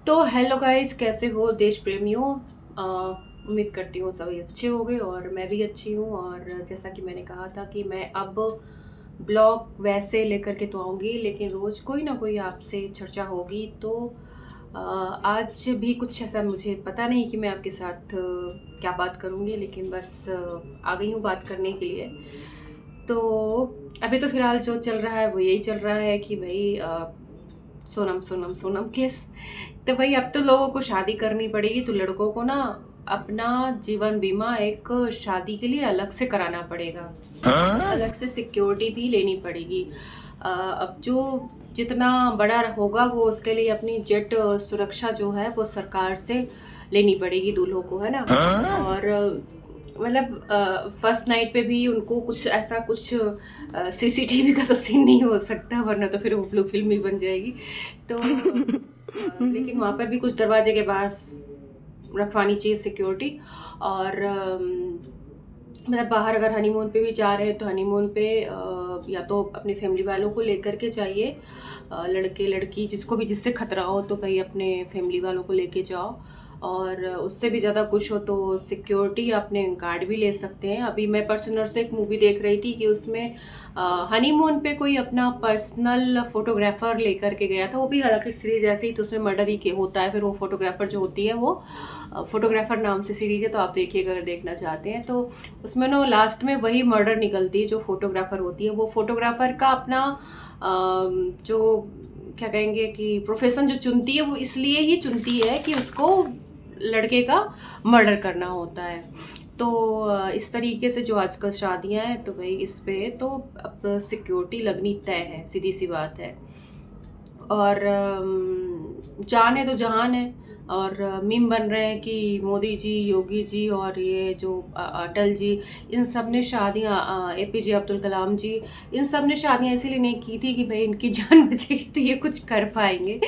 तो hello guys, कैसे हो देश प्रेमियों। उम्मीद करती हूँ सभी अच्छे होंगे और मैं भी अच्छी हूँ। और जैसा कि मैंने कहा था कि मैं अब ब्लॉग वैसे लेकर के तो आऊँगी, लेकिन रोज़ कोई ना कोई आपसे चर्चा होगी। तो आज भी कुछ ऐसा, मुझे पता नहीं कि मैं आपके साथ क्या बात करूँगी, लेकिन बस आ गई हूँ बात करने के लिए। तो अभी तो फ़िलहाल जो चल रहा है वो यही चल रहा है कि भाई सोनम सोनम सोनम केस। तो भाई अब तो लोगों को शादी करनी पड़ेगी, तो लड़कों को ना अपना जीवन बीमा एक शादी के लिए अलग से कराना पड़ेगा। अलग से सिक्योरिटी भी लेनी पड़ेगी। अब जो जितना बड़ा होगा वो उसके लिए अपनी जेट सुरक्षा जो है वो सरकार से लेनी पड़ेगी दूल्हों को, है ना। और मतलब फर्स्ट नाइट पे भी उनको कुछ ऐसा कुछ सीसीटीवी का तो सीन नहीं हो सकता, वरना तो फिर वो ब्लू फिल्म ही बन जाएगी। तो लेकिन वहाँ पर भी कुछ दरवाजे के पास रखवानी चाहिए सिक्योरिटी। और मतलब बाहर अगर हनीमून पे भी जा रहे हैं तो हनीमून पे या तो अपने फैमिली वालों को लेकर के चाहिए, लड़के लड़की जिसको भी, जिससे खतरा हो तो भाई अपने फैमिली वालों को लेके जाओ। और उससे भी ज़्यादा कुछ हो तो सिक्योरिटी अपने गार्ड भी ले सकते हैं। अभी मैं पर्सनल से एक मूवी देख रही थी कि उसमें हनीमून पे कोई अपना पर्सनल फोटोग्राफर लेकर के गया था। वो भी हालांकि सीरीज ऐसे ही, तो उसमें मर्डर ही होता है। फिर वो फोटोग्राफर जो होती है वो फोटोग्राफर नाम से सीरीज है, तो आप देखिएगा अगर देखना चाहते हैं। तो उसमें ना लास्ट में वही मर्डर निकलती है, जो फोटोग्राफर होती है वो फोटोग्राफर का अपना जो क्या कहेंगे कि प्रोफेशन जो चुनती है, वो इसलिए ही चुनती है कि उसको लड़के का मर्डर करना होता है। तो इस तरीके से जो आजकल शादियां हैं, तो भाई इस पे तो अब सिक्योरिटी लगनी तय है, सीधी सी बात है। और जान है तो जहान है। और मीम बन रहे हैं कि मोदी जी, योगी जी और ये जो अटल जी, इन सब ने शादियाँ, एपीजे अब्दुल कलाम जी, इन सब ने शादियाँ इसीलिए नहीं की थी कि भाई इनकी जान बचेगी तो ये कुछ कर पाएंगे।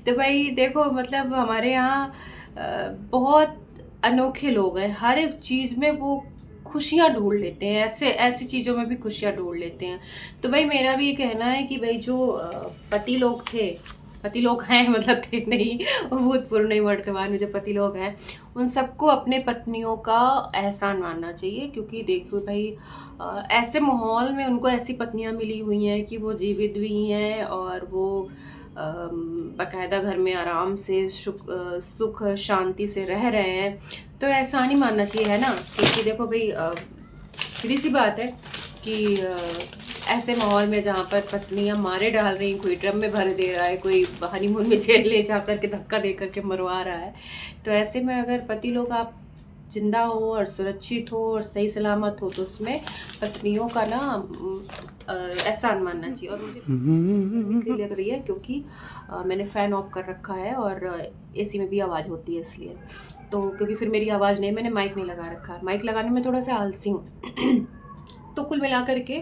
तो भाई देखो, मतलब हमारे यहाँ बहुत अनोखे लोग हैं। हर एक चीज़ में वो खुशियाँ ढूंढ लेते हैं, ऐसे ऐसी चीज़ों में भी खुशियाँ ढूंढ लेते हैं। तो भाई मेरा भी ये कहना है कि भाई जो पति लोग थे, पति लोग हैं मतलब थे नहीं, भूतपूर्व नहीं, वर्तमान में जो पति लोग हैं, उन सबको अपने पत्नियों का एहसान मानना चाहिए। क्योंकि देखो भाई ऐसे माहौल में उनको ऐसी पत्नियां मिली हुई हैं कि वो जीवित भी हैं और वो बाकायदा घर में आराम से सुख शांति से रह रहे हैं। तो ऐसा नहीं मानना चाहिए, है ना। क्योंकि देखो भाई सीधी सी बात है कि ऐसे माहौल में जहाँ पर पत्नियां मारे डाल रही, कोई ड्रम में भर दे रहा है, कोई हनीमून में जेल ले जा करके धक्का दे करके मरवा रहा है, तो ऐसे में अगर पति लोग आप जिंदा हो और सुरक्षित हो और सही सलामत हो, तो उसमें पत्नियों का ना एहसान मानना चाहिए। और मुझे इसलिए लग रही है क्योंकि मैंने फ़ैन ऑफ कर रखा है और एसी में भी आवाज़ होती है इसलिए। तो क्योंकि फिर मेरी आवाज़ नहीं, मैंने माइक नहीं लगा रखा है, माइक लगाने में थोड़ा सा आलसी हूँ। तो कुल मिला करके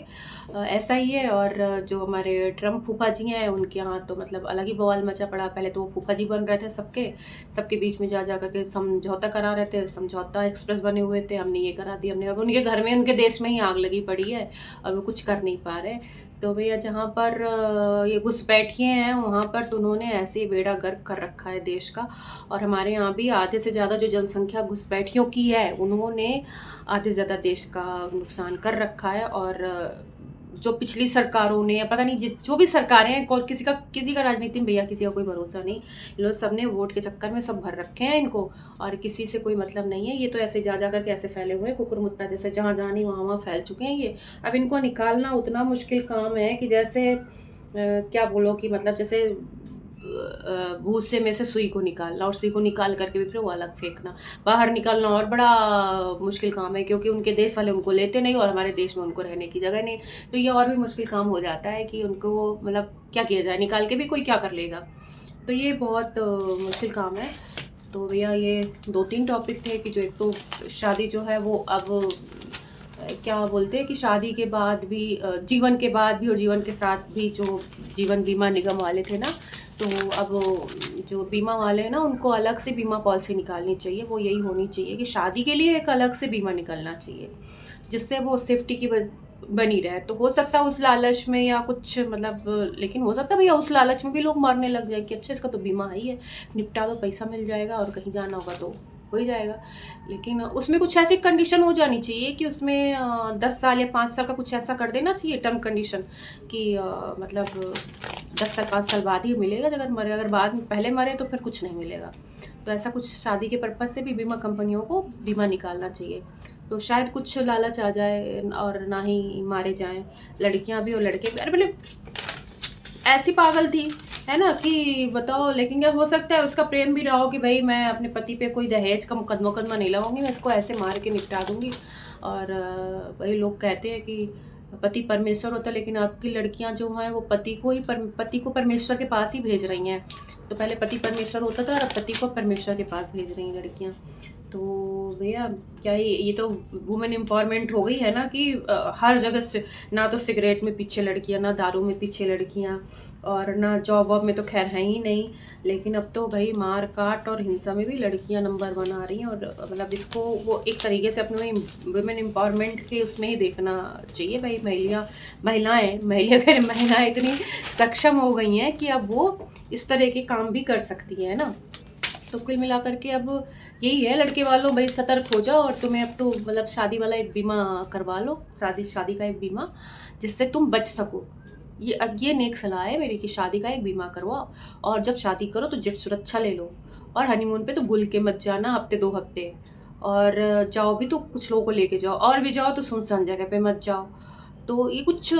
ऐसा ही है। और जो हमारे ट्रम्प फूफा जी हैं, उनके यहाँ तो मतलब अलग ही बवाल मचा पड़ा। पहले तो वो फूफा जी बन रहे थे सबके सबके बीच में जा जा करके समझौता करा रहे थे, समझौता एक्सप्रेस बने हुए थे, हमने ये करा दिया, हमने, और उनके घर में, उनके देश में ही आग लगी पड़ी है और वो कुछ कर नहीं पा रहे। तो भैया जहाँ पर ये घुसपैठिए हैं, वहाँ पर तो उन्होंने ऐसे ही बेड़ा गर्क कर रखा है देश का। और हमारे यहाँ भी आधे से ज़्यादा जो जनसंख्या घुसपैठियों की है, उन्होंने आधे से ज़्यादा देश का नुकसान कर रखा है। और जो पिछली सरकारों ने, या पता नहीं जो भी सरकारें हैं, कौन किसी का राजनीति में भैया किसी का कोई भरोसा नहीं। इन लोग सब ने वोट के चक्कर में सब भर रखे हैं इनको, और किसी से कोई मतलब नहीं है। ये तो ऐसे जा जा करके ऐसे फैले हुए हैं, कुकुर मुत्ता जैसे, जहाँ जहाँ नहीं वहाँ वहाँ फैल चुके हैं ये। अब इनको निकालना उतना मुश्किल काम है कि जैसे क्या बोलो कि मतलब जैसे भूसे में से सुई को निकालना, और सुई को निकाल करके भी फिर वो अलग फेंकना, बाहर निकालना और बड़ा मुश्किल काम है। क्योंकि उनके देश वाले उनको लेते नहीं और हमारे देश में उनको रहने की जगह नहीं, तो ये और भी मुश्किल काम हो जाता है कि उनको मतलब क्या किया जाए, निकाल के भी कोई क्या कर लेगा। तो ये बहुत मुश्किल काम है। तो भैया ये 2-3 टॉपिक थे कि जो एक तो शादी जो है वो अब क्या बोलते हैं कि शादी के बाद भी, जीवन के बाद भी और जीवन के साथ भी, जो जीवन बीमा निगम वाले थे ना, तो अब जो बीमा वाले हैं ना, उनको अलग से बीमा पॉलिसी निकालनी चाहिए। वो यही होनी चाहिए कि शादी के लिए एक अलग से बीमा निकलना चाहिए, जिससे वो सेफ्टी की बनी रहे। तो हो सकता है उस लालच में या कुछ मतलब, लेकिन हो सकता है भैया उस लालच में भी लोग मारने लग जाए कि अच्छा इसका तो बीमा है ही है, निपटा दो, पैसा मिल जाएगा और कहीं जाना होगा तो हो ही जाएगा। लेकिन उसमें कुछ ऐसी कंडीशन हो जानी चाहिए कि उसमें 10 साल या 5 साल का कुछ ऐसा कर देना चाहिए टर्म कंडीशन कि मतलब 10 साल 5 साल बाद ही मिलेगा अगर मरे, अगर बाद में पहले मरे तो फिर कुछ नहीं मिलेगा। तो ऐसा कुछ शादी के पर्पज़ से भी बीमा कंपनियों को बीमा निकालना चाहिए, तो शायद कुछ लालच आ जाए और ना ही मारे जाएं लड़कियां भी और लड़के भी। अरे मतलब ऐसी पागल थी, है ना, कि बताओ। लेकिन क्या हो सकता है उसका प्रेम भी रहा हो कि भाई मैं अपने पति पे कोई दहेज का मुकदमा नहीं लगाऊंगी, मैं इसको ऐसे मार के निपटा दूंगी। और वही लोग कहते हैं कि पति परमेश्वर होता है, लेकिन आपकी लड़कियां जो हैं वो पति को परमेश्वर के पास ही भेज रही हैं। तो पहले पति परमेश्वर होता था और अब पति को परमेश्वर के पास भेज रही हैं लड़कियां। तो भैया क्या ये तो वुमेन एम्पावरमेंट हो गई है ना कि हर जगह से, ना तो सिगरेट में पीछे लड़कियां, ना दारू में पीछे लड़कियां, और ना जॉब वॉब में तो खैर है ही नहीं। लेकिन अब तो भाई मार काट और हिंसा में भी लड़कियां नंबर 1 आ रही हैं। और मतलब इसको वो एक तरीके से अपने वुमेन एम्पावरमेंट के उसमें ही देखना चाहिए भाई। महिलाएं इतनी सक्षम हो गई हैं कि अब वो इस तरह के काम भी कर सकती हैं ना। तो कुल मिला करके अब यही है लड़के वालों, भाई सतर्क हो जाओ। और तुम्हें अब तो मतलब शादी वाला एक बीमा करवा लो, शादी का एक बीमा, जिससे तुम बच सको। ये नेक सलाह है मेरी कि शादी का एक बीमा करवाओ, और जब शादी करो तो जेट सुरक्षा ले लो। और हनीमून पे तो भूल के मत जाना, हफ्ते 2 हफ्ते। और जाओ भी तो कुछ लोगों को लेके जाओ, और भी जाओ तो सुनसान जगह पे मत जाओ। तो ये कुछ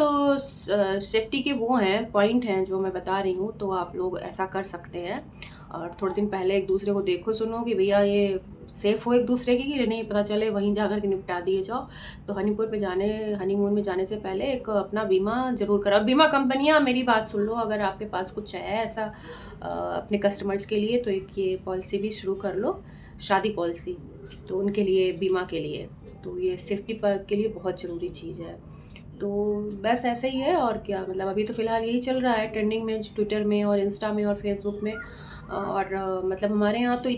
सेफ्टी के वो हैं, पॉइंट हैं जो मैं बता रही हूँ, तो आप लोग ऐसा कर सकते हैं। और थोड़े दिन पहले एक दूसरे को देखो सुनो कि भैया ये सेफ़ हो एक दूसरे की, कि नहीं पता चले वहीं जा कर के निपटा दिए जाओ। तो हनीमून में जाने से पहले एक अपना बीमा ज़रूर कराओ। बीमा कंपनियाँ मेरी बात सुन लो, अगर आपके पास कुछ है ऐसा अपने कस्टमर्स के लिए, तो एक ये पॉलिसी भी शुरू कर लो, शादी पॉलिसी। तो उनके लिए, बीमा के लिए, तो ये सेफ्टी के लिए बहुत ज़रूरी चीज़ है। तो बस ऐसे ही है और क्या, मतलब अभी तो फ़िलहाल यही चल रहा है ट्रेंडिंग में, ट्विटर में और इंस्टा में और फेसबुक में। और मतलब हमारे यहाँ तो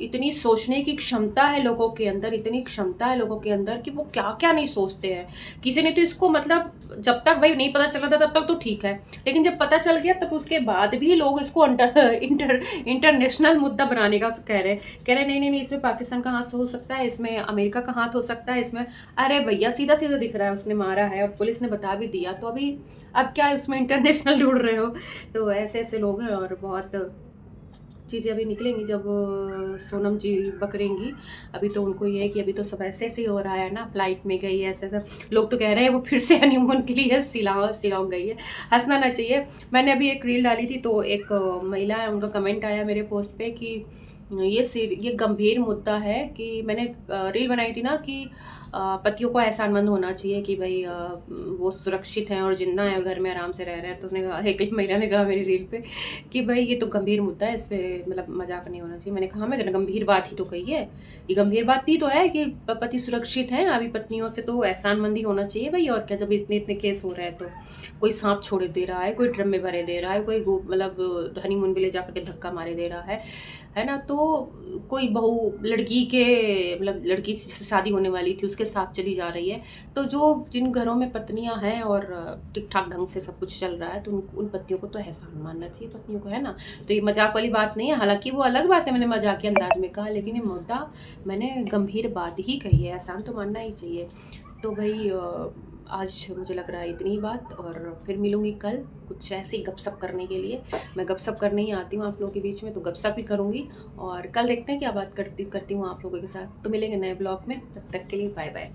इतनी सोचने की क्षमता है लोगों के अंदर, इतनी क्षमता है लोगों के अंदर कि वो क्या क्या नहीं सोचते हैं। किसी ने तो इसको मतलब जब तक भाई नहीं पता चला था तब तक तो ठीक है, लेकिन जब पता चल गया तब उसके बाद भी लोग इसको इंटरनेशनल मुद्दा बनाने का कह रहे नहीं, इसमें पाकिस्तान का हाथ हो सकता है, इसमें अमेरिका का हाथ हो सकता है, इसमें। अरे भैया सीधा सीधा दिख रहा है उसने मारा है और पुलिस ने बता भी दिया, तो अभी अब क्या उसमें इंटरनेशनल ढूंढ रहे हो। तो ऐसे ऐसे लोग हैं और बहुत चीज़ें अभी निकलेंगी जब सोनम जी बकरेंगी। अभी तो उनको ये है कि अभी तो सब ऐसे ऐसे हो रहा है ना, फ्लाइट में गई है, ऐसे सब लोग तो कह रहे हैं वो फिर से हनीमून के लिए शिलांग गई है। हंसना ना चाहिए। मैंने अभी एक रील डाली थी तो एक महिला है, उनका कमेंट आया मेरे पोस्ट पे कि ये गंभीर मुद्दा है कि मैंने रील बनाई थी ना कि पतियों को एहसानमंद होना चाहिए कि भाई वो सुरक्षित हैं और जिंदा हैं और घर में आराम से रह रहे हैं। तो उसने कहा, एक महिला ने कहा मेरी रील पे कि भाई ये तो गंभीर मुद्दा है, इस पर मतलब मजाक नहीं होना चाहिए। मैंने कहा मैं गंभीर बात ही तो कही है, ये गंभीर बात ही तो है कि पति सुरक्षित हैं, अभी पत्नियों से तो एहसानमंदी होना चाहिए भाई। और क्या, जब इतने केस हो रहे हैं तो कोई सांप छोड़े दे रहा है, कोई ड्रम में भरे दे रहा है, कोई मतलब हनीमून पे ले जाकर के धक्का मारे दे रहा है ना। तो कोई बहू लड़की के मतलब लड़की से शादी होने वाली थी उसके साथ चली जा रही है, तो जिन घरों में पत्नियां हैं और ठीक ठाक ढंग से सब कुछ चल रहा है, तो उन पतियों को तो एहसान मानना चाहिए पत्नियों को, है ना। तो ये मजाक वाली बात नहीं है, हालांकि वो अलग बात है, मैंने मजाकी अंदाज में कहा, लेकिन ये मुद्दा मैंने गंभीर बात ही कही है, एहसान तो मानना ही चाहिए। तो भाई आज मुझे लग रहा है इतनी ही बात, और फिर मिलूँगी कल कुछ ऐसी गपशप करने के लिए। मैं गपशप करने ही आती हूँ आप लोगों के बीच में, तो गपशप ही करूँगी। और कल देखते हैं क्या बात करती हूँ आप लोगों के साथ। तो मिलेंगे नए ब्लॉग में, तब तक के लिए बाय बाय।